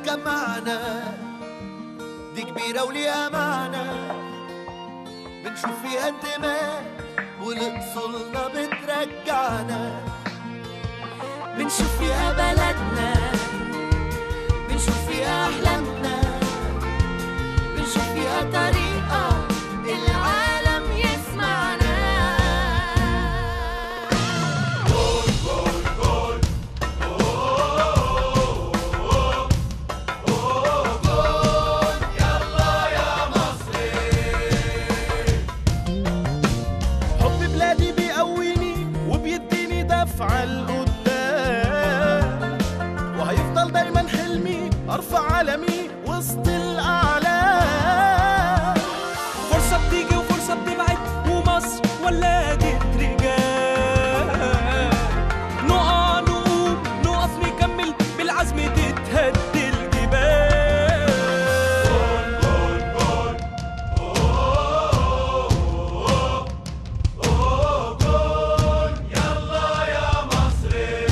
جمعنا دي كبيرة وليها معنى، بنشوف فيها انتماء ولأصولنا بترجعنا، بنشوف فيها بلدنا، بنشوف فيها أحلامنا، بنشوف فيها طريقة العالم يسمعنا. جول جول جول جول يلا يا مصري. حب بلادي بيقويني وبيديني دفعة لقدام، وهيفضل دايما حلمي ارفع علمي وسط الاعلام. فرصة بتيجي وفرصة بتبعد ومصر ولادت رجال، نقع نقوم نقف نكمل بالعزم تتهد الجبال. جول جول جول يلا يا مصري.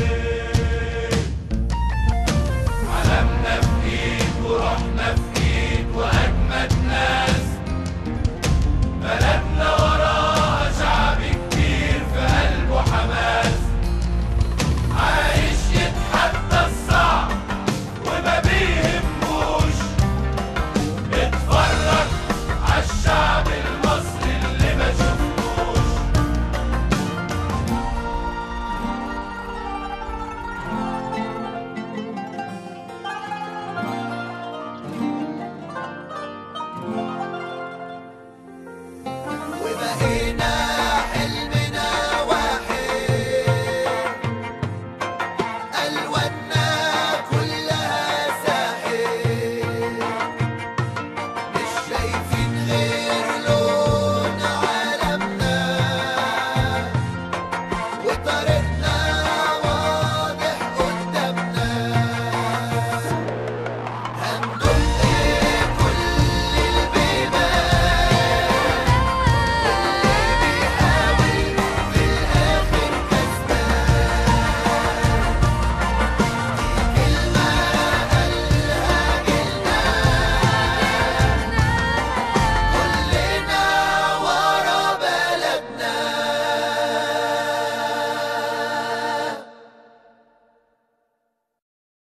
علمنا في ايد وروحنا في ايد واجمد ناس، بلدنا وراها شعب كتير في قلبه حماس، عايش يتحدى الصعب وما بيهموش، اتفرج عالشعب المصري اللي ما شفتوش. وبقينا